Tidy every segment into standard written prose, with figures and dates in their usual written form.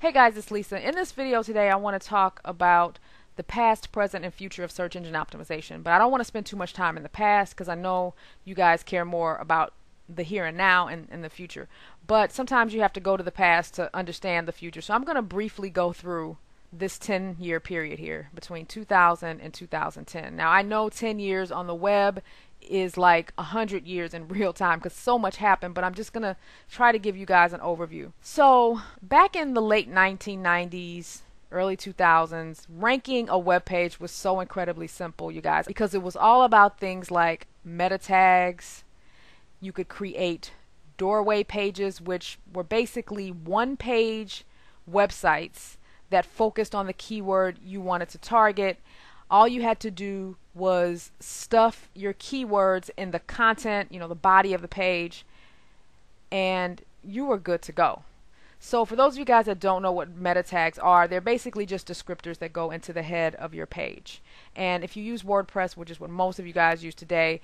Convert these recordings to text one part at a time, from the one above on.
Hey guys, it's Lisa. In this video today I want to talk about the past, present, and future of search engine optimization. But I don't want to spend too much time in the past because I know you guys care more about the here and now and the future. But sometimes you have to go to the past to understand the future. So I'm going to briefly go through this 10-year period here between 2000 and 2010. Now I know 10 years on the web is like 100 years in real time because so much happened, but I'm just gonna try to give you guys an overview. So back in the late 1990s, early 2000s, ranking a web page was so incredibly simple, you guys, because it was all about things like meta tags. You could create doorway pages, which were basically one-page websites that focused on the keyword you wanted to target. All you had to do was stuff your keywords in the content, the body of the page, and you were good to go. So for those of you guys that don't know what meta tags are, they're basically just descriptors that go into the head of your page. And if you use WordPress, which is what most of you guys use today,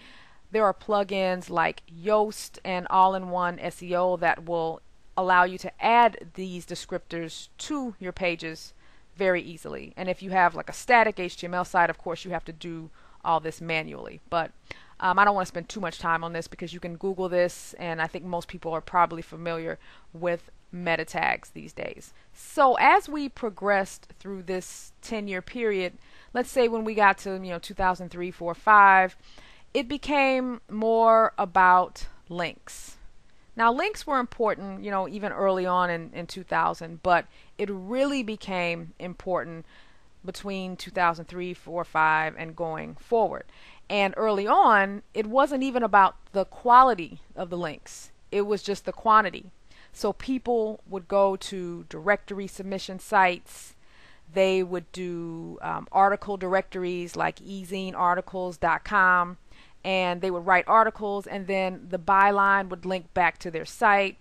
there are plugins like Yoast and all-in-one SEO that will allow you to add these descriptors to your pages very easily. And if you have like a static HTML site, of course you have to do all this manually. But I don't want to spend too much time on this because you can Google this, and I think most people are probably familiar with meta tags these days. So as we progressed through this 10-year period, let's say when we got to 2003, 4, 5, it became more about links. Now links were important, even early on in 2000, but it really became important between 2003, 4, 5, and going forward. And early on, it wasn't even about the quality of the links. It was just the quantity. So people would go to directory submission sites. They would do article directories like ezinearticles.com. And they would write articles, and then the byline would link back to their site.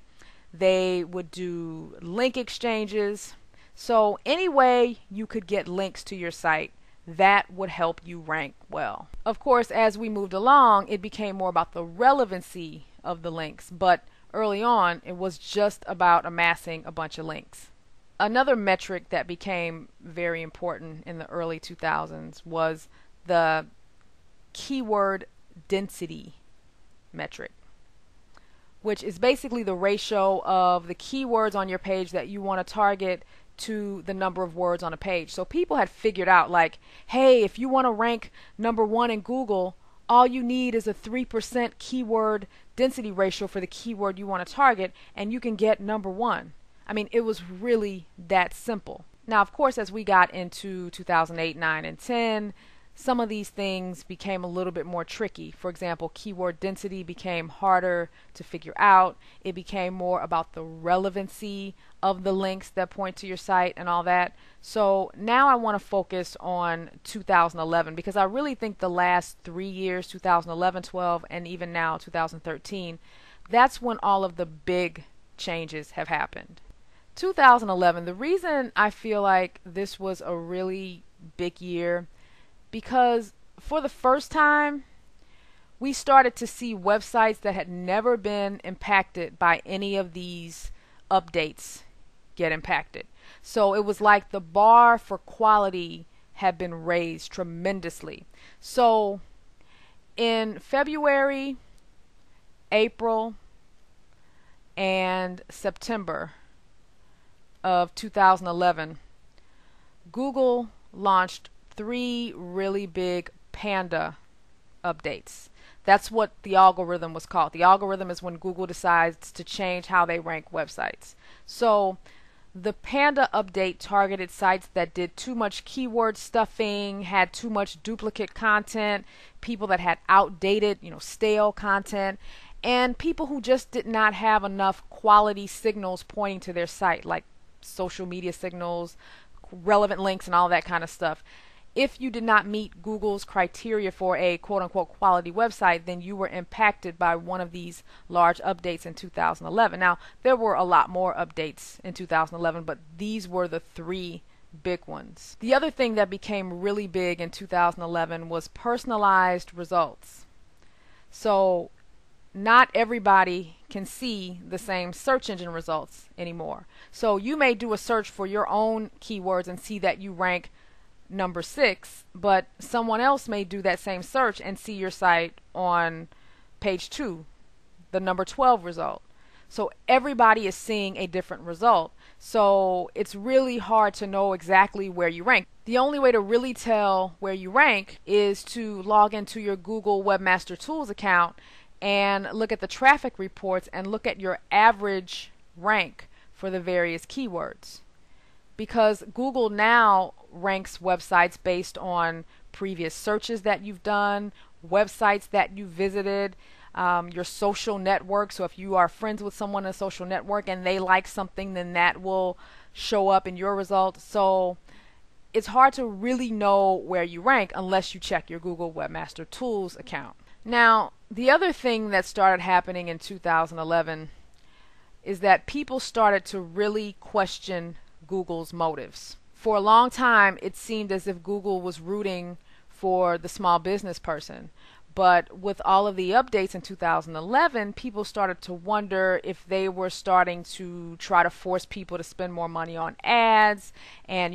They would do link exchanges. So any way you could get links to your site, that would help you rank well. Of course, as we moved along, it became more about the relevancy of the links, but early on it was just about amassing a bunch of links. Another metric that became very important in the early 2000s was the keyword density metric, which is basically the ratio of the keywords on your page that you want to target to the number of words on a page. So people had figured out, like, hey, if you want to rank #1 in Google, all you need is a 3% keyword density ratio for the keyword you want to target, and you can get #1. I mean, it was really that simple. Now, of course, as we got into 2008, 9, and 10, some of these things became a little bit more tricky. For example, keyword density became harder to figure out. It became more about the relevancy of the links that point to your site and all that. So now I want to focus on 2011 because I really think the last 3 years, 2011, 12, and even now 2013, that's when all of the big changes have happened. 2011, the reason I feel like this was a really big year, because for the first time we started to see websites that had never been impacted by any of these updates get impacted. So it was like the bar for quality had been raised tremendously. So in February, April, and September of 2011, Google launched 3 really big Panda updates. That's what the algorithm was called. The algorithm is when Google decides to change how they rank websites. So the Panda update targeted sites that did too much keyword stuffing, had too much duplicate content, people that had outdated, stale content, and people who just did not have enough quality signals pointing to their site, like social media signals, relevant links, and all that kind of stuff. If you did not meet Google's criteria for a quote-unquote quality website, then you were impacted by one of these large updates in 2011. Now, there were a lot more updates in 2011, but these were the 3 big ones. The other thing that became really big in 2011 was personalized results. So not everybody can see the same search engine results anymore. So you may do a search for your own keywords and see that you rank number 6, but someone else may do that same search and see your site on page 2, the number 12 result. So everybody is seeing a different result. So it's really hard to know exactly where you rank. The only way to really tell where you rank is to log into your Google Webmaster Tools account and look at the traffic reports and look at your average rank for the various keywords. Because Google now ranks websites based on previous searches that you've done, websites that you visited, your social network. So if you are friends with someone in a social network and they like something, then that will show up in your results. So it's hard to really know where you rank unless you check your Google Webmaster Tools account. Now, the other thing that started happening in 2011 is that people started to really question Google's motives. For a long time, it seemed as if Google was rooting for the small business person. But with all of the updates in 2011, people started to wonder if they were starting to try to force people to spend more money on ads and,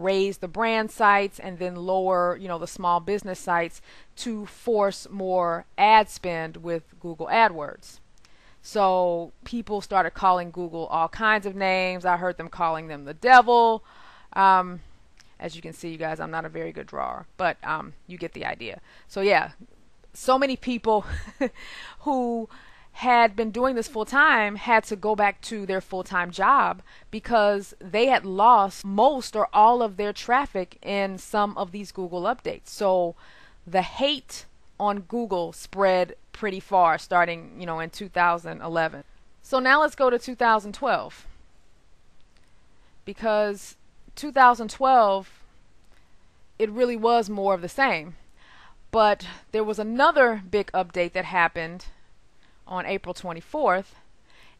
raise the brand sites and then lower, the small business sites to force more ad spend with Google AdWords. So people started calling Google all kinds of names. I heard them calling them the devil. As you can see, you guys, I'm not a very good drawer, but you get the idea. So yeah, so many people who had been doing this full time had to go back to their full-time job because they had lost most or all of their traffic in some of these Google updates. So the hate on Google spread pretty far starting, in 2011. So now let's go to 2012. Because 2012, it really was more of the same. But there was another big update that happened on April 24th,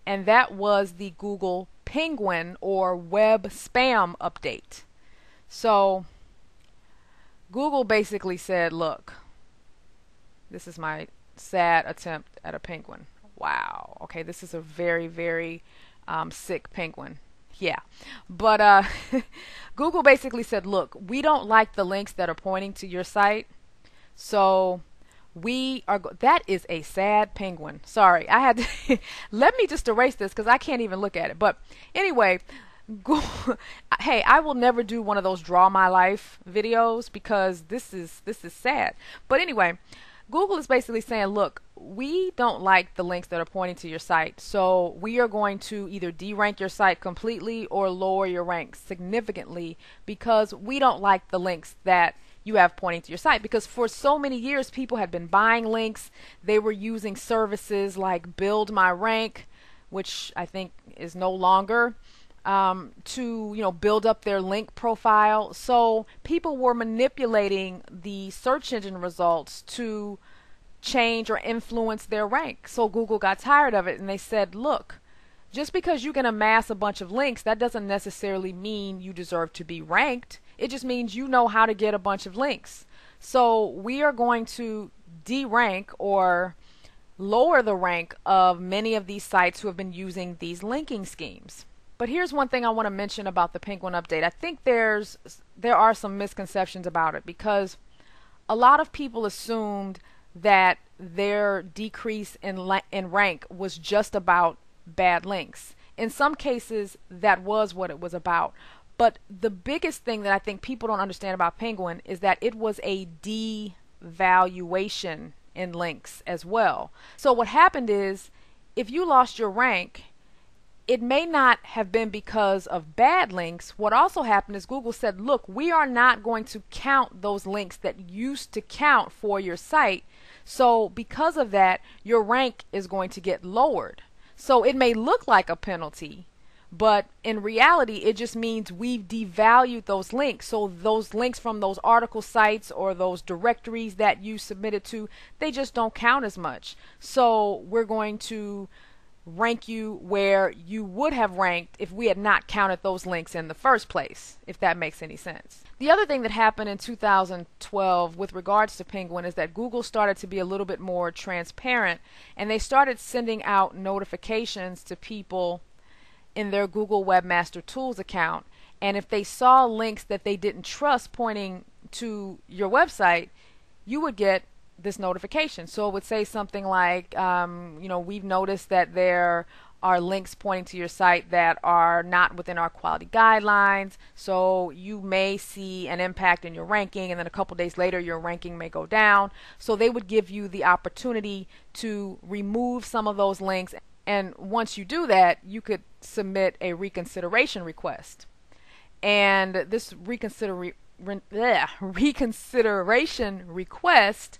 and that was the Google Penguin or web spam update. So Google basically said, look, this is my sad attempt at a penguin. Wow. Okay, this is a very, very sick penguin. Yeah. But Google basically said, look, we don't like the links that are pointing to your site. So we are that is a sad penguin. Sorry, I had to let me just erase this because I can't even look at it. But anyway, hey, I will never do one of those draw my life videos because this is sad. But anyway, Google is basically saying, look, we don't like the links that are pointing to your site, so we are going to either derank your site completely or lower your rank significantly because we don't like the links that you have pointing to your site. Because for so many years people had been buying links. They were using services like Build My Rank, which I think is no longer, to build up their link profile. So people were manipulating the search engine results to change or influence their rank. So Google got tired of it and they said, look, just because you can amass a bunch of links, that doesn't necessarily mean you deserve to be ranked. It just means you know how to get a bunch of links. So we are going to derank or lower the rank of many of these sites who have been using these linking schemes. But here's one thing I want to mention about the Penguin update. I think there are some misconceptions about it because a lot of people assumed that their decrease in rank was just about bad links. In some cases, that was what it was about. But the biggest thing that I think people don't understand about Penguin is that it was a devaluation in links as well. So what happened is, if you lost your rank, it may not have been because of bad links. What also happened is Google said, look, we are not going to count those links that used to count for your site. So because of that, your rank is going to get lowered. So it may look like a penalty, but in reality, it just means we've devalued those links. So those links from those article sites or those directories that you submitted to, they just don't count as much. So we're going to rank you where you would have ranked if we had not counted those links in the first place, if that makes any sense. The other thing that happened in 2012 with regards to Penguin is that Google started to be a little bit more transparent, and they started sending out notifications to people in their Google Webmaster Tools account. And if they saw links that they didn't trust pointing to your website, you would get this notification. So it would say something like, we've noticed that there are links pointing to your site that are not within our quality guidelines, so you may see an impact in your ranking, and then a couple days later your ranking may go down. So they would give you the opportunity to remove some of those links, and once you do that, you could submit a reconsideration request. And this reconsideration request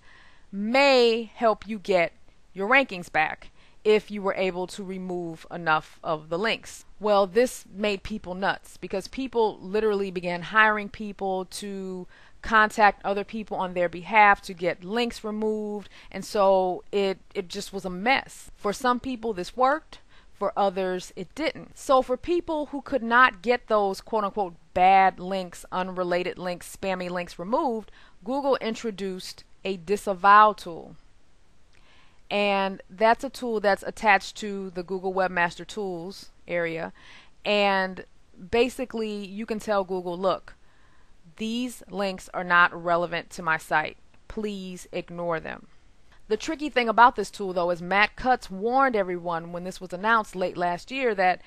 may help you get your rankings back if you were able to remove enough of the links. Well, this made people nuts because people literally began hiring people to contact other people on their behalf to get links removed, and so it just was a mess. For some people this worked, for others it didn't. So for people who could not get those quote-unquote bad links, unrelated links, spammy links removed, Google introduced a disavow tool. And that's a tool that's attached to the Google Webmaster Tools area. And basically you can tell Google, look, these links are not relevant to my site. Please ignore them. The tricky thing about this tool, though, is Matt Cutts warned everyone when this was announced late last year that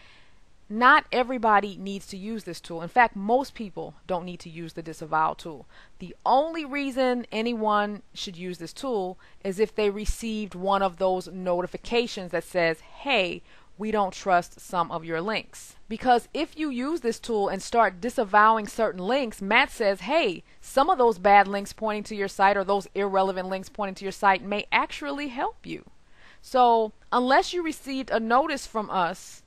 not everybody needs to use this tool. In fact, most people don't need to use the disavow tool. The only reason anyone should use this tool is if they received one of those notifications that says, hey, we don't trust some of your links. Because if you use this tool and start disavowing certain links, Matt says, hey, some of those bad links pointing to your site or those irrelevant links pointing to your site may actually help you. So unless you received a notice from us,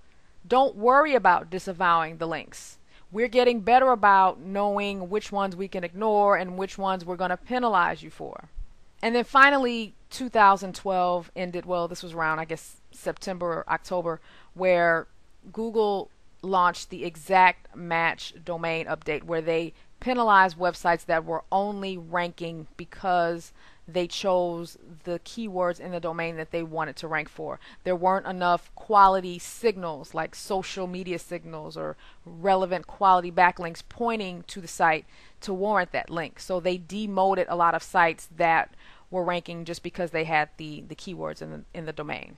don't worry about disavowing the links. We're getting better about knowing which ones we can ignore and which ones we're going to penalize you for. And then finally, 2012 ended, well, this was around, I guess, September or October, where Google launched the exact match domain update, where they penalized websites that were only ranking because they chose the keywords in the domain that they wanted to rank for. There weren't enough quality signals like social media signals or relevant quality backlinks pointing to the site to warrant that link. So they demoted a lot of sites that were ranking just because they had the keywords in the domain.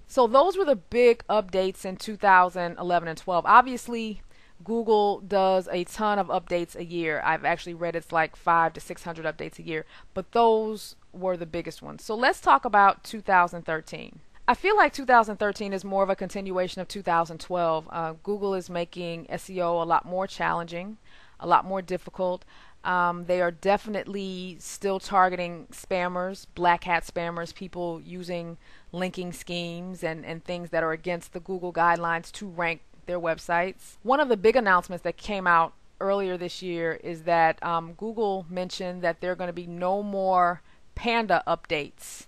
So those were the big updates in 2011 and 12. Obviously, Google does a ton of updates a year. I've actually read it's like 500 to 600 updates a year, but those were the biggest ones. So let's talk about 2013. I feel like 2013 is more of a continuation of 2012. Google is making SEO a lot more challenging, a lot more difficult. They are definitely still targeting spammers, black hat spammers, people using linking schemes and things that are against the Google guidelines to rank their websites. One of the big announcements that came out earlier this year is that Google mentioned that there are going to be no more Panda updates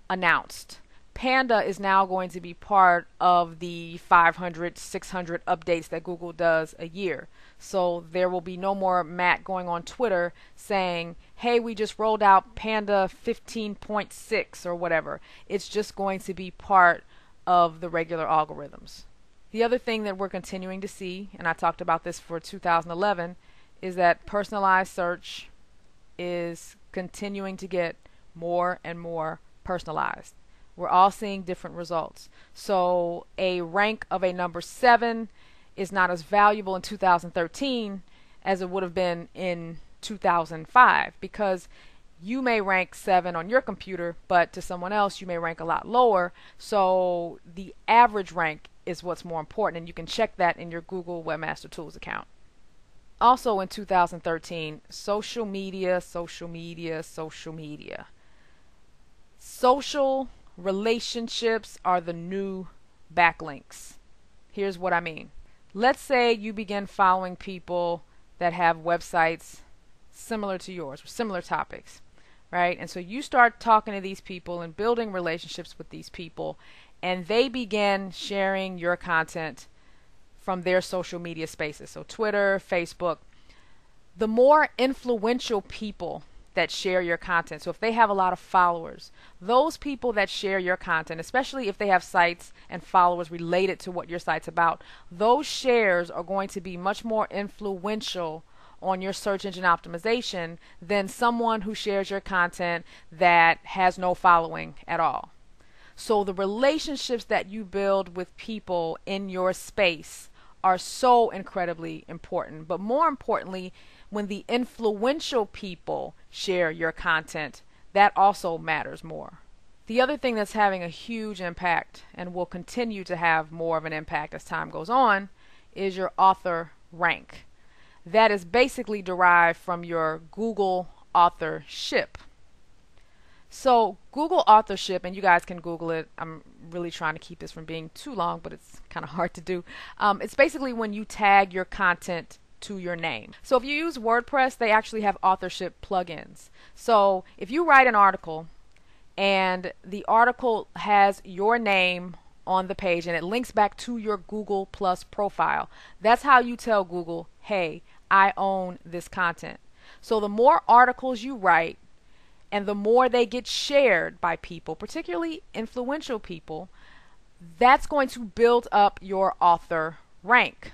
announced. Panda is now going to be part of the 500, 600 updates that Google does a year. So there will be no more Matt going on Twitter saying, hey, we just rolled out Panda 15.6 or whatever. It's just going to be part of the regular algorithms. The other thing that we're continuing to see, and I talked about this for 2011, is that personalized search is continuing to get more and more personalized. We're all seeing different results. So a rank of a number 7 is not as valuable in 2013 as it would have been in 2005, because you may rank 7 on your computer, but to someone else you may rank a lot lower. So the average rank is what's more important, and you can check that in your Google Webmaster Tools account. Also in 2013, social media. Social relationships are the new backlinks. Here's what I mean. Let's say you begin following people that have websites similar to yours, similar topics, right? And so you start talking to these people and building relationships with these people, and they began sharing your content from their social media spaces, so Twitter, Facebook, the more influential people that share your content, so if they have a lot of followers, those people that share your content, especially if they have sites and followers related to what your site's about, those shares are going to be much more influential on your search engine optimization than someone who shares your content that has no following at all. So the relationships that you build with people in your space are so incredibly important. But more importantly, when the influential people share your content, that also matters more. The other thing that's having a huge impact and will continue to have more of an impact as time goes on is your author rank. That is basically derived from your Google authorship. So Google authorship, and you guys can Google it. I'm really trying to keep this from being too long, but it's kind of hard to do. It's basically when you tag your content to your name. So if you use WordPress, they actually have authorship plugins. So if you write an article and the article has your name on the page and it links back to your Google Plus profile, that's how you tell Google, hey, I own this content. So the more articles you write and the more they get shared by people, particularly influential people, that's going to build up your author rank.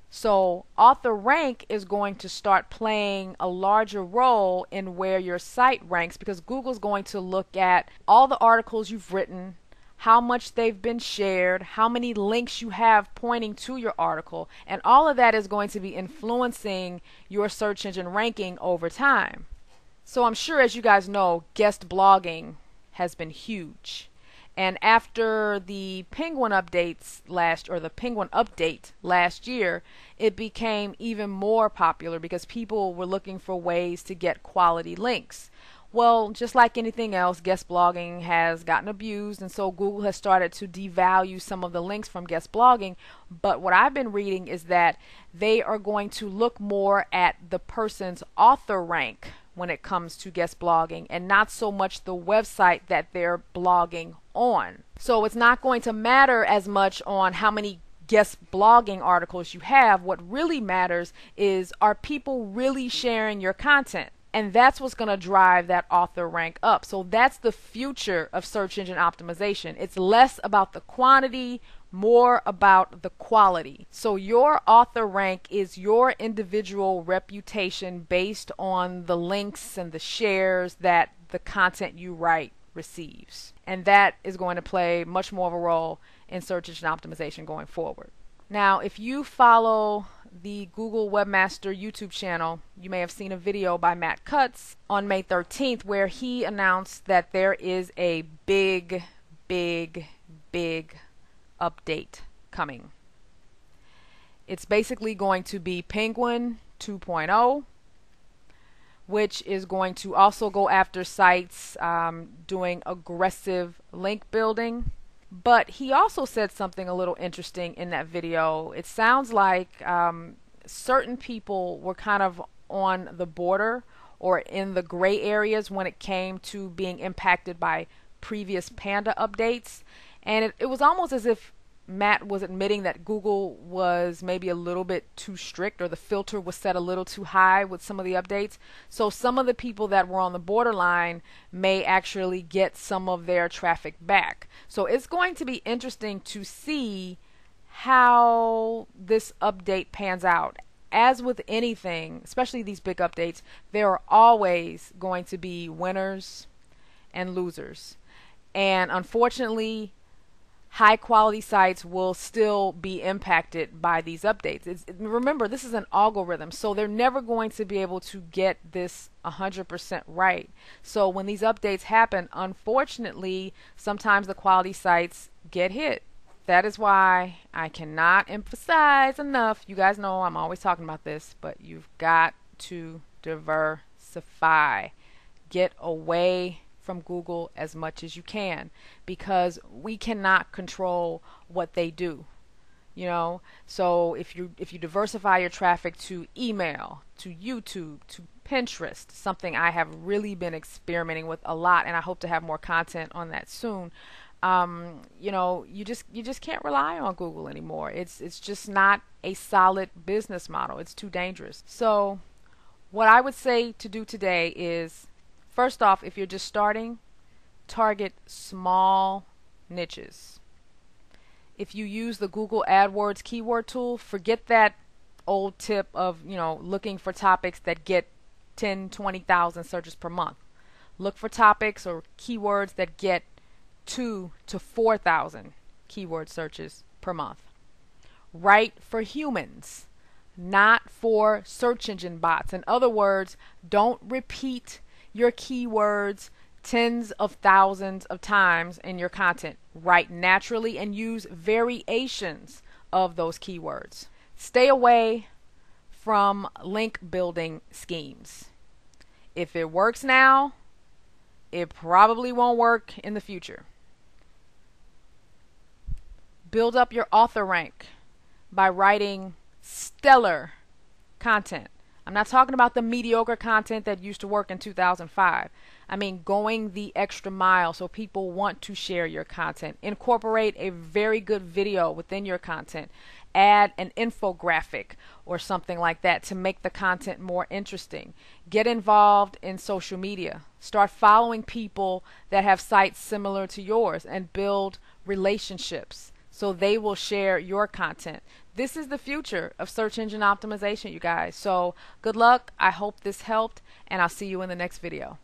So author rank is going to start playing a larger role in where your site ranks, because Google's going to look at all the articles you've written, how much they've been shared, how many links you have pointing to your article, and all of that is going to be influencing your search engine ranking over time. So I'm sure, as you guys know, guest blogging has been huge. And after the Penguin update last year, it became even more popular because people were looking for ways to get quality links. Well, just like anything else, guest blogging has gotten abused, and so Google has started to devalue some of the links from guest blogging. But what I've been reading is that they are going to look more at the person's author rank when it comes to guest blogging, and not so much the website that they're blogging on. So it's not going to matter as much on how many guest blogging articles you have. What really matters is, are people really sharing your content? And that's what's going to drive that author rank up. So that's the future of search engine optimization. It's less about the quantity, more about the quality. So your author rank is your individual reputation based on the links and the shares that the content you write receives. And that is going to play much more of a role in search engine optimization going forward. Now, if you follow the Google Webmaster YouTube channel, you may have seen a video by Matt Cutts on May 13th where he announced that there is a big update coming. It's basically going to be Penguin 2.0, which is going to also go after sites doing aggressive link building. But he also said something a little interesting in that video. It sounds like certain people were kind of on the border or in the gray areas when it came to being impacted by previous Panda updates. And it was almost as if Matt was admitting that Google was maybe a little bit too strict, or the filter was set a little too high with some of the updates. So some of the people that were on the borderline may actually get some of their traffic back. So it's going to be interesting to see how this update pans out. As with anything, especially these big updates, there are always going to be winners and losers. And unfortunately, high quality sites will still be impacted by these updates. Remember, this is an algorithm, so they're never going to be able to get this 100% right. So when these updates happen, unfortunately, sometimes the quality sites get hit. That is why I cannot emphasize enough. You guys know I'm always talking about this, but you've got to diversify. Get away from Google as much as you can, because we cannot control what they do. You know, so if you diversify your traffic to email, to YouTube, to Pinterest, something I have really been experimenting with a lot, and I hope to have more content on that soon. You just can't rely on Google anymore. It's just not a solid business model. It's too dangerous. So what I would say to do today is, first off, if you're just starting, target small niches. If you use the Google AdWords keyword tool, forget that old tip of, looking for topics that get 10, 20,000 searches per month. Look for topics or keywords that get 2 to 4,000 keyword searches per month. Write for humans, not for search engine bots. In other words, don't repeat your keywords tens of thousands of times in your content. Write naturally and use variations of those keywords. Stay away from link building schemes. If it works now, it probably won't work in the future. Build up your author rank by writing stellar content. I'm not talking about the mediocre content that used to work in 2005. I mean going the extra mile so people want to share your content. Incorporate a very good video within your content. Add an infographic or something like that to make the content more interesting. Get involved in social media. Start following people that have sites similar to yours and build relationships so they will share your content. This is the future of search engine optimization, you guys. So good luck. I hope this helped, and I'll see you in the next video.